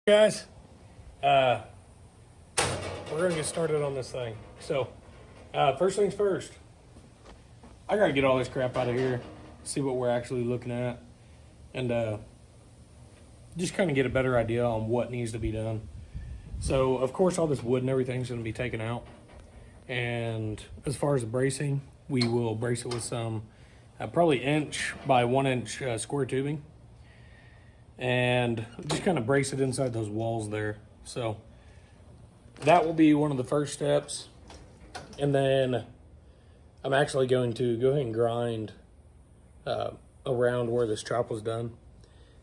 Guys, we're gonna get started on this thing. So, first things first, I gotta get all this crap out of here, see what we're actually looking at, and just kind of get a better idea on what needs to be done. So, of course, all this wood and everything's gonna be taken out. And as far as the bracing, we will brace it with some probably inch by 1 inch square tubing. And just kind of brace it inside those walls there. So that will be one of the first steps. And then I'm actually going to go ahead and grind around where this chop was done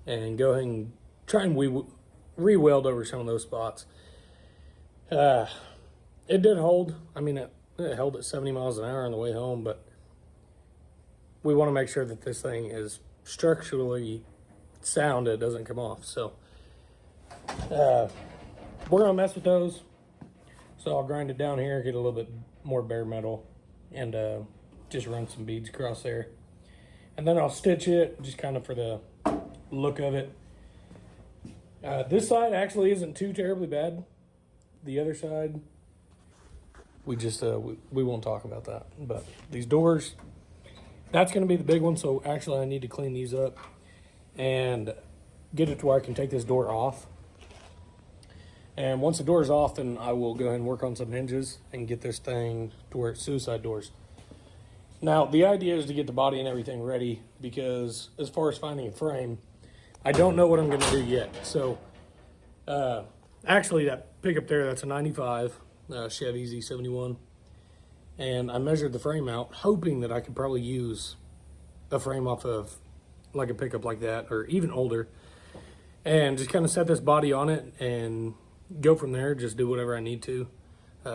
and go ahead and try and re-weld over some of those spots. It did hold. I mean, it held at 70 miles an hour on the way home, but we want to make sure that this thing is structurally sound, it doesn't come off. So we're gonna mess with those. So I'll grind it down here, get a little bit more bare metal, and just run some beads across there, and then I'll stitch it just kind of for the look of it. This side actually isn't too terribly bad. The other side, we just we won't talk about that. But these doors, that's gonna be the big one. So actually I need to clean these up and get it to where I can take this door off. And once the door is off, then I will go ahead and work on some hinges and get this thing to where it's suicide doors. Now, the idea is to get the body and everything ready, because as far as finding a frame, I don't know what I'm gonna do yet. So, actually that pickup there, that's a 95 Chevy Z71. And I measured the frame out, hoping that I could probably use a frame off of like a pickup like that, or even older, and just kind of set this body on it and go from there. Just do whatever I need to,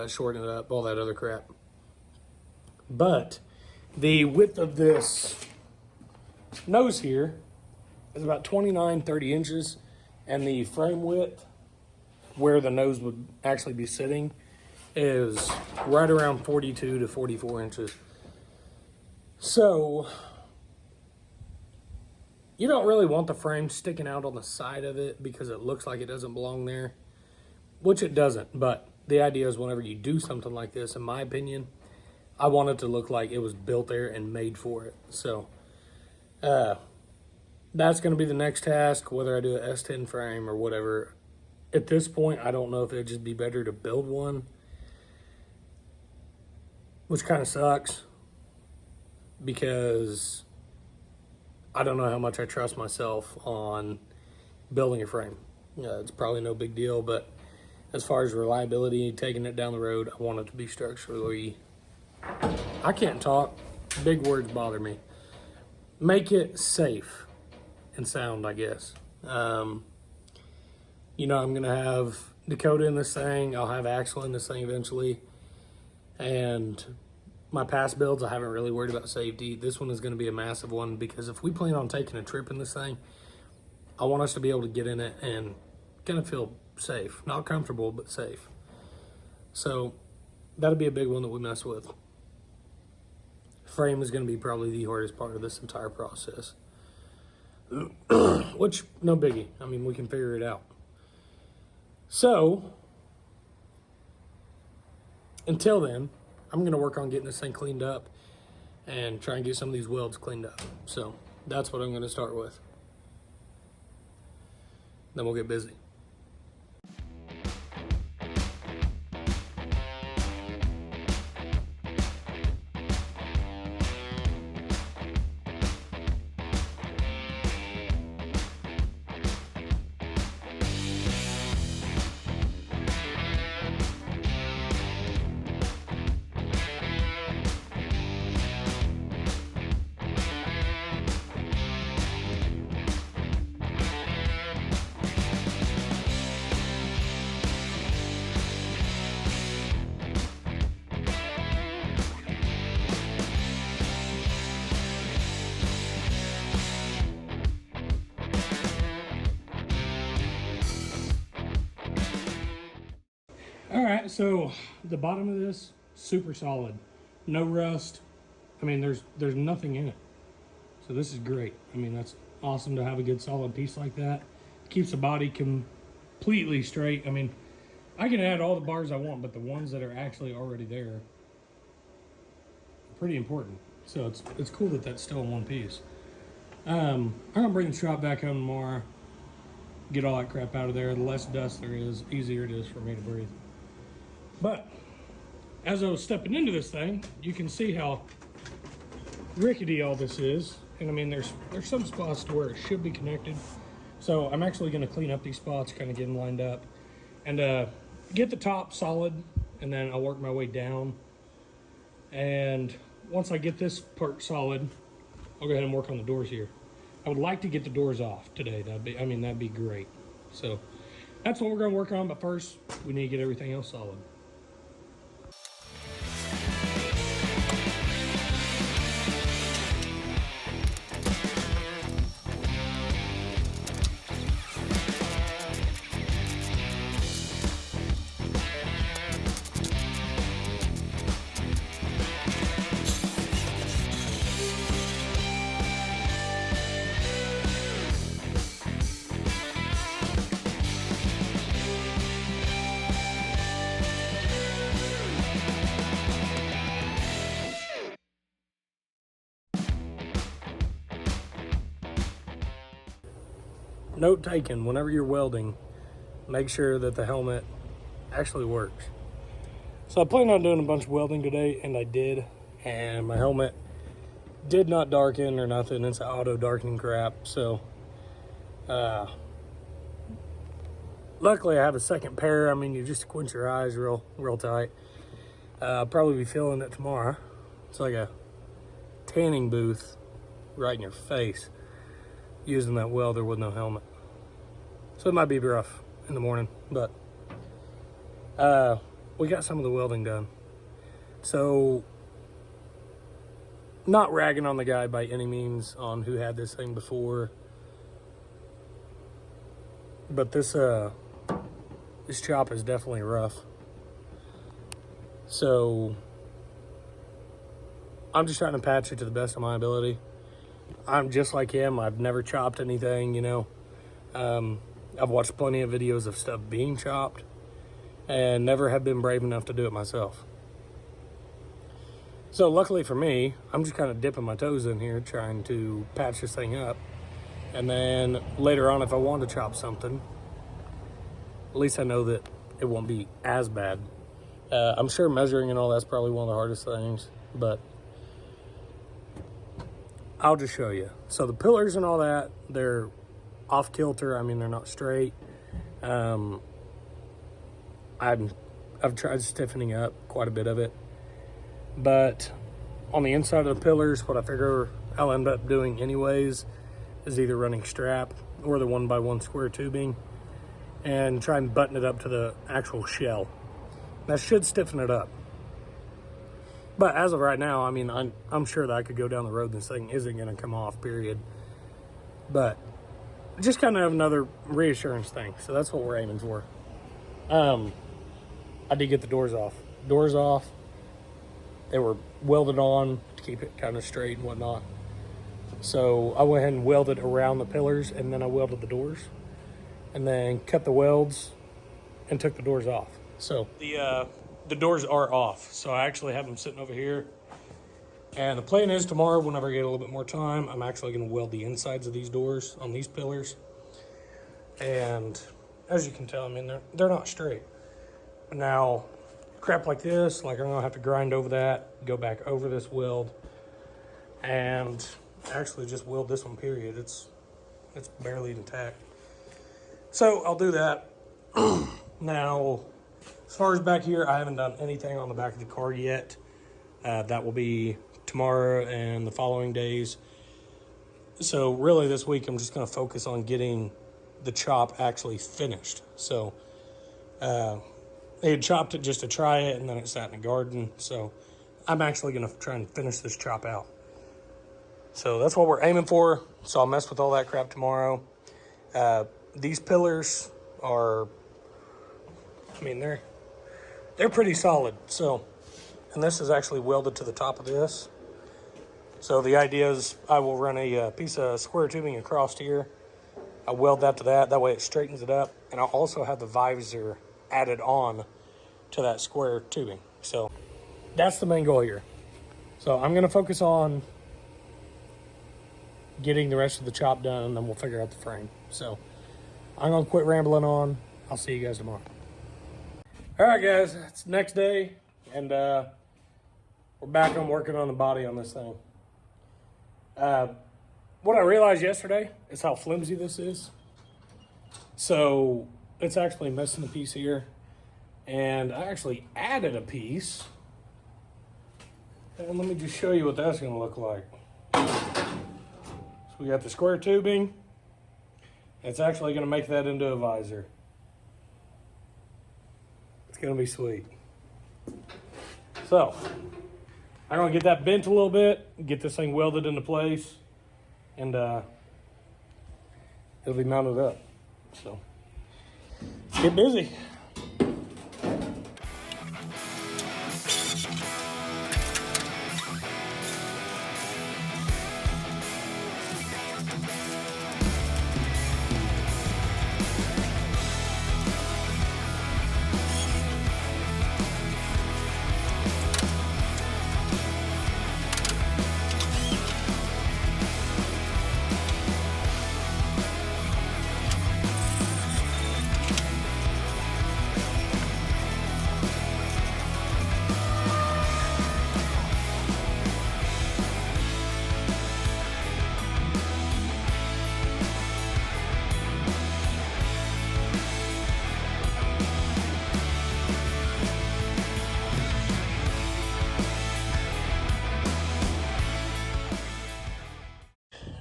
shorten it up, all that other crap. But the width of this nose here is about 29, 30 inches, and the frame width where the nose would actually be sitting is right around 42 to 44 inches. So you don't really want the frame sticking out on the side of it because it looks like it doesn't belong there, which it doesn't. But the idea is whenever you do something like this, in my opinion, I want it to look like it was built there and made for it. So that's going to be the next task, whether I do an S10 frame or whatever. At this point, I don't know if it'd just be better to build one, which kind of sucks because I don't know how much I trust myself on building a frame. It's probably no big deal, but as far as reliability, taking it down the road, I want it to be structurally, I can't talk, big words bother me. Make it safe and sound, I guess. You know, I'm gonna have Dakota in this thing, I'll have Axel in this thing eventually, and my past builds, I haven't really worried about safety. This one is going to be a massive one, because if we plan on taking a trip in this thing, I want us to be able to get in it and kind of feel safe. Not comfortable, but safe. So that'll be a big one that we mess with. Frame is going to be probably the hardest part of this entire process. Which, no biggie. I mean, we can figure it out. So, until then, I'm going to work on getting this thing cleaned up and try and get some of these welds cleaned up. So that's what I'm going to start with. Then we'll get busy. All right, so the bottom of this, super solid, no rust. I mean, there's nothing in it. So this is great. I mean, that's awesome to have a good solid piece like that. Keeps the body completely straight. I mean, I can add all the bars I want, but the ones that are actually already there are pretty important. So it's cool that that's still in one piece. I'm gonna bring the shop back home tomorrow, get all that crap out of there. The less dust there is, easier it is for me to breathe. But as I was stepping into this thing, you can see how rickety all this is. And I mean, there's some spots to where it should be connected. So I'm actually gonna clean up these spots, kind of get them lined up, and get the top solid, and then I'll work my way down. And once I get this part solid, I'll go ahead and work on the doors here. I would like to get the doors off today. That'd be great. So that's what we're gonna work on, but first we need to get everything else solid. Note taken, whenever you're welding, make sure that the helmet actually works. So I planned on doing a bunch of welding today, and I did, and my helmet did not darken or nothing. It's an auto darkening crap. So luckily I have a second pair. I mean, you just squint your eyes real tight. I'll probably be feeling it tomorrow. It's like a tanning booth right in your face using that welder with no helmet. So it might be rough in the morning, but we got some of the welding done. So not ragging on the guy by any means on who had this thing before, but this chop is definitely rough. So I'm just trying to patch it to the best of my ability. I'm just like him. I've never chopped anything, you know. I've watched plenty of videos of stuff being chopped and never have been brave enough to do it myself. So luckily for me, I'm just kind of dipping my toes in here trying to patch this thing up. And then later on, if I want to chop something, at least I know that it won't be as bad. I'm sure measuring and all that's probably one of the hardest things, but I'll just show you. So the pillars and all that, they're off kilter. I mean, they're not straight. I've tried stiffening up quite a bit of it, but on the inside of the pillars, what I figure I'll end up doing anyways is either running strap or the 1x1 square tubing and try and button it up to the actual shell. That should stiffen it up. But as of right now, I mean, I'm sure that I could go down the road and this thing isn't going to come off, period. But just kind of another reassurance thing. So that's what we're aiming for. I did get the doors off. Doors off. They were welded on to keep it kind of straight and whatnot. So I went ahead and welded around the pillars, and then I welded the doors. And then cut the welds and took the doors off. So the doors are off. So I actually have them sitting over here. And the plan is tomorrow, whenever I get a little bit more time, I'm actually going to weld the insides of these doors on these pillars. And as you can tell, I mean, they're not straight. Now, crap like this, like I'm going to have to grind over that, go back over this weld, and actually just weld this one, period. It's barely intact. So I'll do that. Now, as far as back here, I haven't done anything on the back of the car yet. That will be tomorrow and the following days. So really this week, I'm just going to focus on getting the chop actually finished. So they had chopped it just to try it, and then it sat in the garden. So I'm actually going to try and finish this chop out. So that's what we're aiming for. So I'll mess with all that crap tomorrow. These pillars are, I mean, they're pretty solid. So, and this is actually welded to the top of this. So the idea is I will run a piece of square tubing across here. I weld that to that. That way it straightens it up. And I'll also have the visor added on to that square tubing. So that's the main goal here. So I'm going to focus on getting the rest of the chop done, and then we'll figure out the frame. So I'm going to quit rambling on. I'll see you guys tomorrow. All right, guys, it's the next day, and we're back on working on the body on this thing. What I realized yesterday is how flimsy this is. So it's actually missing a piece here, and I actually added a piece. And let me just show you what that's going to look like. So we got the square tubing. It's actually going to make that into a visor. It's going to be sweet. So I'm going to get that bent a little bit, get this thing welded into place, and it'll be mounted up. So let's get busy.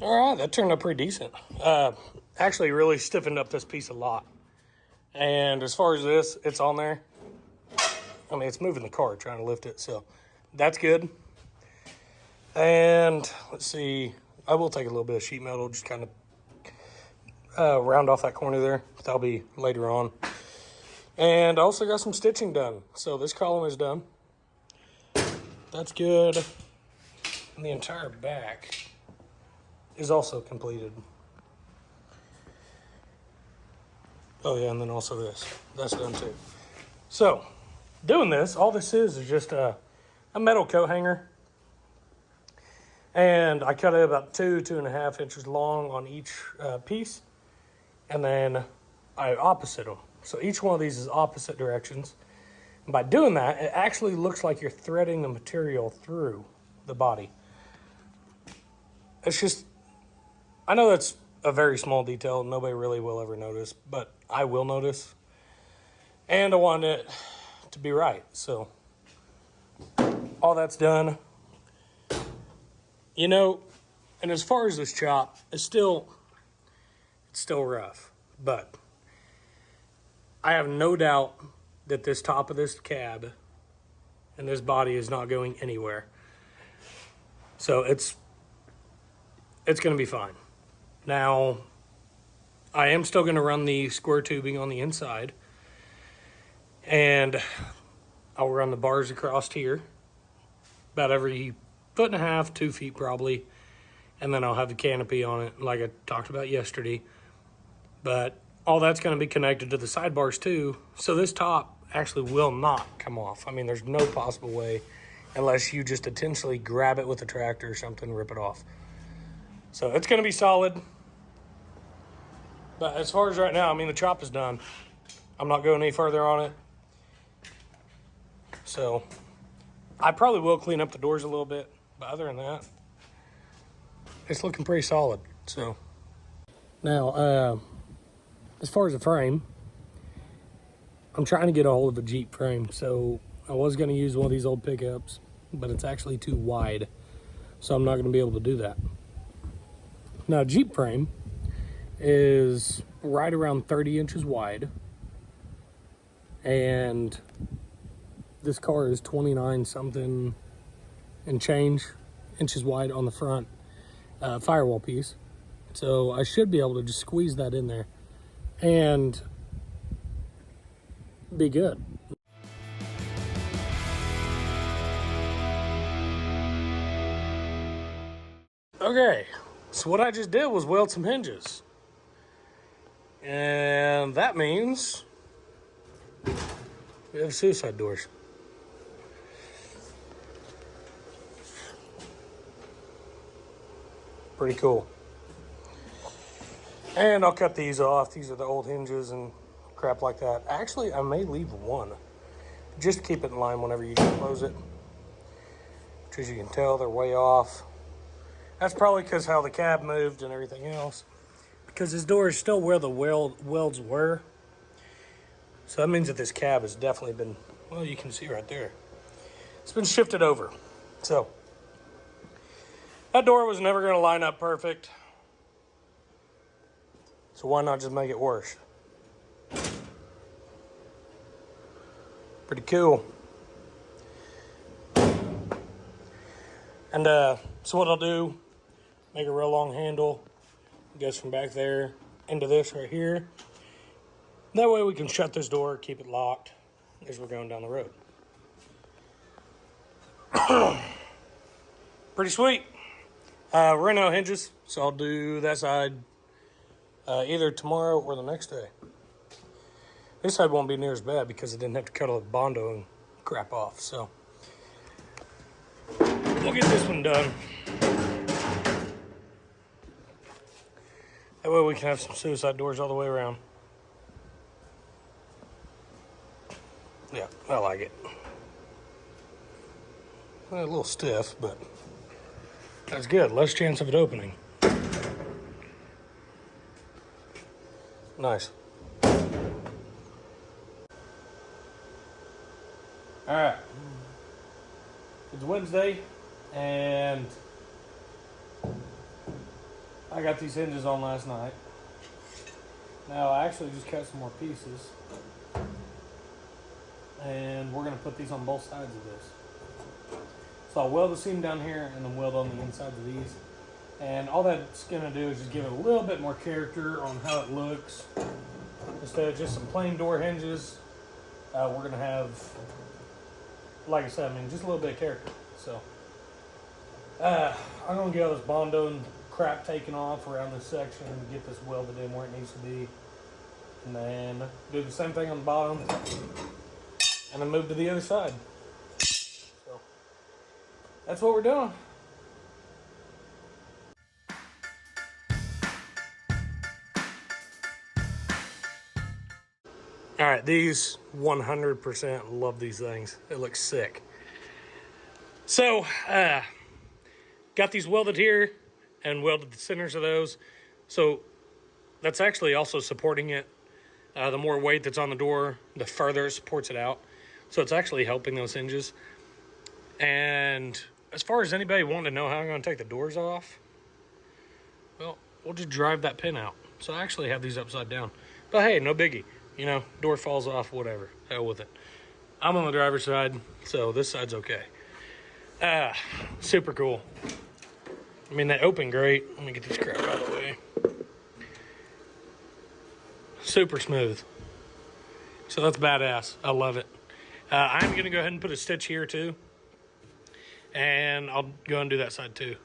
All right, that turned out pretty decent. Actually really stiffened up this piece a lot. And as far as this, it's on there. I mean, it's moving the car, trying to lift it, so that's good. And let's see, I will take a little bit of sheet metal, just kind of round off that corner there. That'll be later on. And I also got some stitching done. So this column is done. That's good. And the entire back is also completed. Oh yeah, and then also this. That's done too. So, doing this, all this is just a metal coat hanger. And I cut it about 2.5 inches long on each piece. And then I opposite them. So each one of these is opposite directions. And by doing that, it actually looks like you're threading the material through the body. It's just, I know that's a very small detail. Nobody really will ever notice, but I will notice. And I want it to be right. So all that's done. You know, and as far as this chop, it's still rough. But I have no doubt that this top of this cab and this body is not going anywhere. So it's going to be fine. Now, I am still going to run the square tubing on the inside. And I'll run the bars across here. About every 1.5 feet, 2 feet probably. And then I'll have the canopy on it like I talked about yesterday. But all that's going to be connected to the sidebars too. So this top actually will not come off. I mean, there's no possible way unless you just intentionally grab it with a tractor or something, rip it off. So it's going to be solid. But as far as right now, I mean, the chop is done. I'm not going any further on it. So I probably will clean up the doors a little bit. But other than that, it's looking pretty solid. So now, as far as the frame, I'm trying to get a hold of a Jeep frame. So I was going to use one of these old pickups, but it's actually too wide. So I'm not going to be able to do that. Now, Jeep frame is right around 30 inches wide. And this car is 29 something and change inches wide on the front firewall piece. So I should be able to just squeeze that in there and be good. Okay, so what I just did was weld some hinges. And that means we have suicide doors. Pretty cool. And I'll cut these off. These are the old hinges and crap like that. Actually, I may leave one just to keep it in line whenever you close it. Which, as you can tell, they're way off. That's probably because how the cab moved and everything else. Because this door is still where the welds were. So that means that this cab has definitely been, well, you can see right there. It's been shifted over. So that door was never going to line up perfect. So why not just make it worse? Pretty cool. And so what I'll do, make a real long handle. It goes from back there into this right here. That way we can shut this door, keep it locked as we're going down the road. Pretty sweet. We're running out of hinges, so I'll do that side either tomorrow or the next day. This side won't be near as bad because I didn't have to cut all the Bondo and crap off, so we'll get this one done. That way we can have some suicide doors all the way around. Yeah, I like it. Well, a little stiff, but that's good. Less chance of it opening. Nice. All right. It's Wednesday, and I got these hinges on last night. Now, I actually just cut some more pieces, and we're going to put these on both sides of this. So I'll weld the seam down here and then weld on the insides of these. And all that's going to do is just give it a little bit more character on how it looks. Instead of just some plain door hinges, we're going to have, like I said, just a little bit of character. So I'm going to get all this Bondo and crap taken off around this section and get this welded in where it needs to be. And then do the same thing on the bottom. And then move to the other side. So that's what we're doing. All right, these 100% love these things. They look sick. So, got these welded here and welded the centers of those. So that's actually also supporting it. The more weight that's on the door, the further it supports it out. So it's actually helping those hinges. And as far as anybody wanting to know how I'm going to take the doors off, well, we'll just drive that pin out. So I actually have these upside down. But hey, no biggie. You know, door falls off, whatever. Hell with it. I'm on the driver's side, so this side's okay. Super cool. They open great. Let me get these crap out of the way. Super smooth. So that's badass. I love it. I'm going to go ahead and put a stitch here too. And I'll go and do that side too.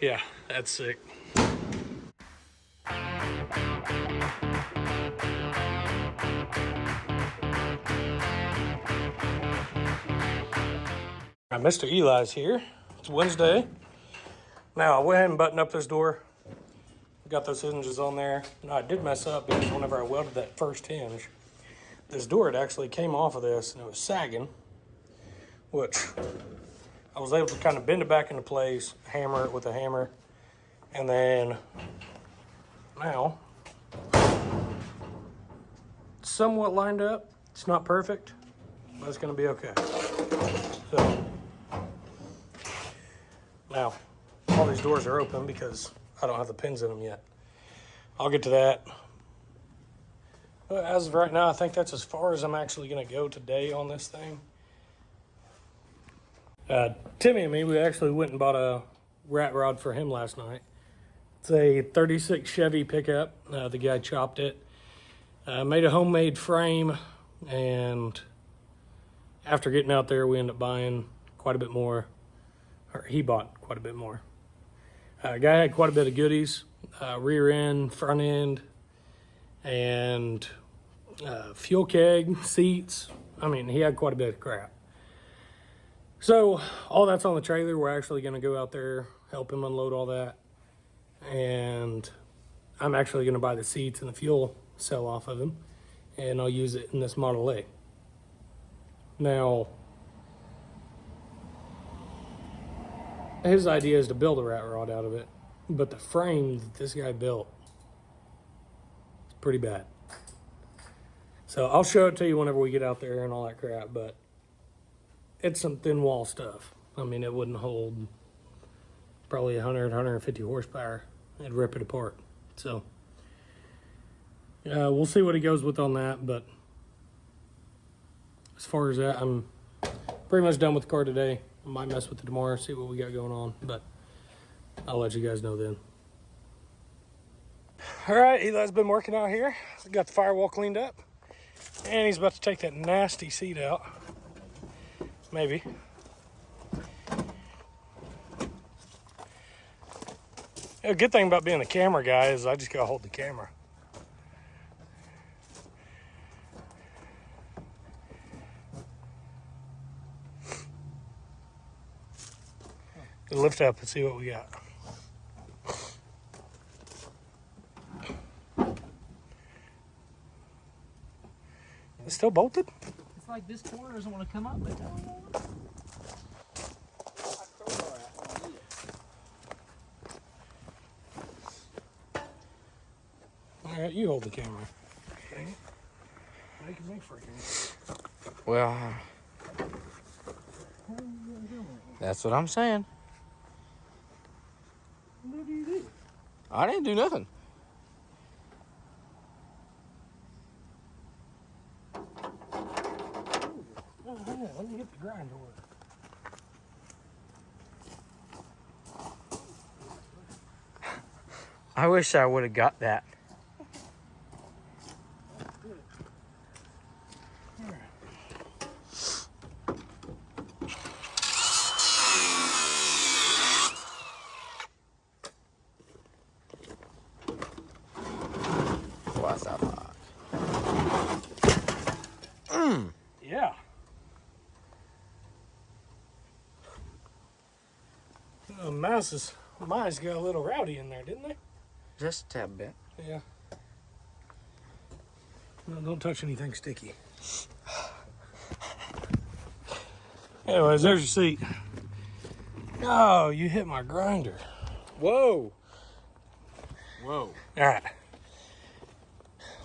Yeah, that's sick. Mr. Eli's here. It's Wednesday. Now, I went ahead and buttoned up this door. Got those hinges on there. Now, I did mess up because whenever I welded that first hinge, this door, it actually came off of this and it was sagging, which I was able to kind of bend it back into place, hammer it with a hammer, and then now it's somewhat lined up. It's not perfect, but it's going to be okay. So now, all these doors are open because I don't have the pins in them yet. I'll get to that. But as of right now, I think that's as far as I'm actually going to go today on this thing. Timmy and me, we actually went and bought a rat rod for him last night. It's a 36 Chevy pickup. The guy chopped it. Made a homemade frame, and after getting out there, we ended up buying quite a bit more. Or he bought quite a bit more. Guy had quite a bit of goodies. rear end, front end, and fuel keg, seats. I mean, he had quite a bit of crap. So all that's on the trailer. We're actually going to go out there, help him unload all that. And I'm actually going to buy the seats and the fuel cell off of him, and I'll use it in this Model A. Now, his idea is to build a rat rod out of it, but the frame that this guy built is pretty bad. So I'll show it to you whenever we get out there and all that crap, but it's some thin wall stuff. I mean, it wouldn't hold probably 100, 150 horsepower. It'd rip it apart. So we'll see what he goes with on that, but as far as that, I'm pretty much done with the car today. I might mess with it tomorrow, see what we got going on, but I'll let you guys know then. All right, Eli's been working out here. Got the firewall cleaned up, and he's about to take that nasty seat out. Maybe. A good thing about being a camera guy is I just gotta hold the camera. Lift up and see what we got. It's still bolted? It's like this corner doesn't want to come up. But all right, you hold the camera. Okay. Making me freaking. well, that's what I'm saying. What do you do? I didn't do nothing. Oh, hang on, let me get the grinder work. I wish I would have got that. What's up? Yeah. Mine's got a little rowdy in there, didn't they? Just a tad bit. Yeah. No, don't touch anything sticky. Anyways, there's your seat. Oh, you hit my grinder. Whoa. Whoa. All right.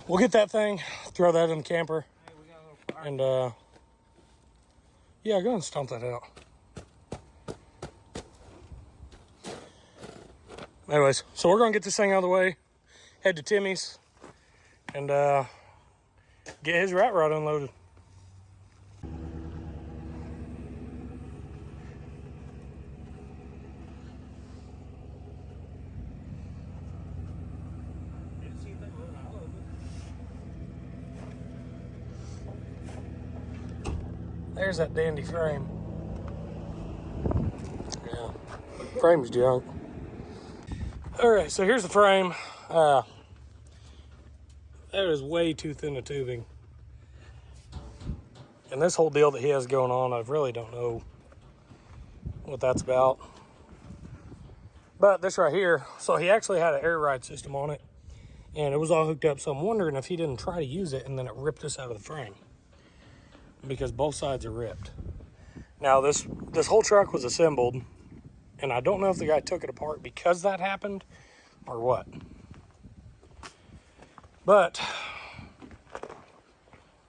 We'll get that thing, throw that in the camper, Hey, we got a little fire. and yeah, go and stomp that out. Anyways, so we're gonna get this thing out of the way, head to Timmy's, and get his rat rod unloaded. There's that dandy frame. Yeah, frame's junk. All right, so here's the frame. That is way too thin a tubing. And this whole deal that he has going on, I really don't know what that's about. But this right here, so he actually had an air ride system on it, and it was all hooked up. So I'm wondering if he didn't try to use it and then it ripped this out of the frame, because both sides are ripped. Now this whole truck was assembled, and I don't know if the guy took it apart because that happened or what. But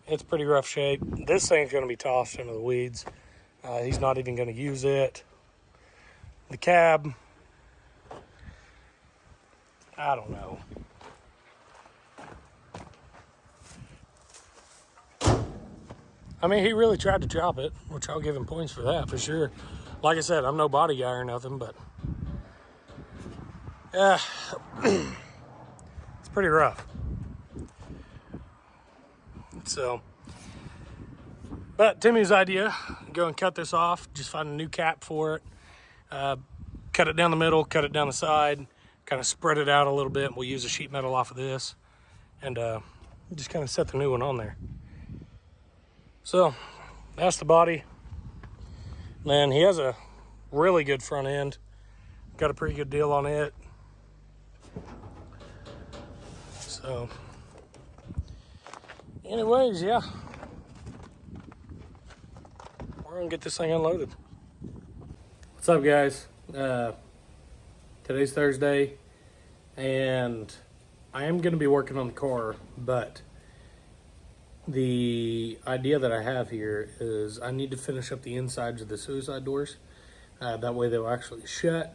it's pretty rough shape. This thing's going to be tossed into the weeds. He's not even going to use it. The cab, I don't know. I mean, he really tried to chop it, which I'll give him points for that, for sure. Like I said, I'm no body guy or nothing, but yeah, it's pretty rough. So, but Timmy's idea, go and cut this off, just find a new cap for it, cut it down the middle, cut it down the side, kind of spread it out a little bit. We'll use the sheet metal off of this and just kind of set the new one on there. So that's the body. Man, he has a really good front end. Got a pretty good deal on it. So anyways, yeah, we're gonna get this thing unloaded. What's up, guys? Today's Thursday, and I am gonna be working on the car, but the idea that I have here is I need to finish up the insides of the suicide doors. That way they'll actually shut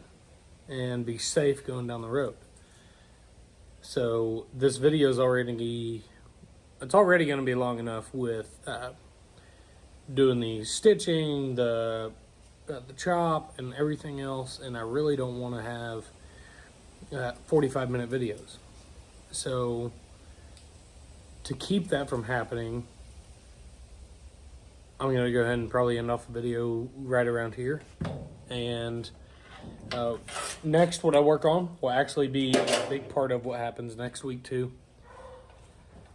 and be safe going down the road. So this video is already going to be long enough with doing the stitching, the chop, and everything else, and I really don't want to have 45-minute videos. So to keep that from happening, I'm going to go ahead and probably end off the video right around here. And next, what I work on will actually be a big part of what happens next week too.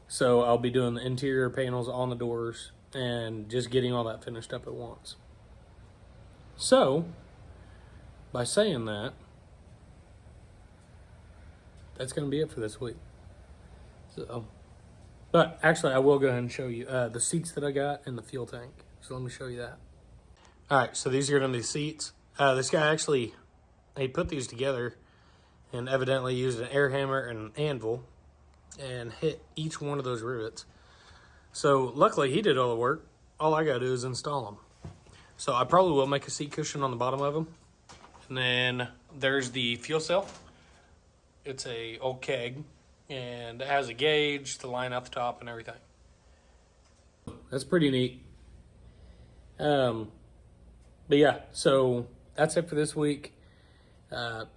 So I'll be doing the interior panels on the doors and just getting all that finished up at once. So by saying that, that's going to be it for this week. So, but actually I will go ahead and show you the seats that I got and the fuel tank. So let me show you that. All right, so these are going to be the seats. This guy actually, he put these together and evidently used an air hammer and an anvil and hit each one of those rivets. So luckily he did all the work. All I got to do is install them. So I probably will make a seat cushion on the bottom of them. And then there's the fuel cell. It's a old keg and it has a gauge to line out the top and everything. That's pretty neat. But yeah, so that's it for this week.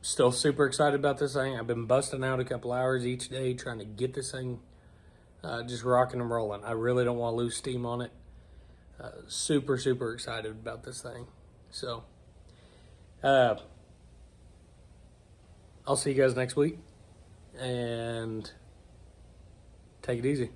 Still super excited about this thing. I've been busting out a couple hours each day trying to get this thing just rocking and rolling. I really don't want to lose steam on it. Super excited about this thing. So I'll see you guys next week, and take it easy.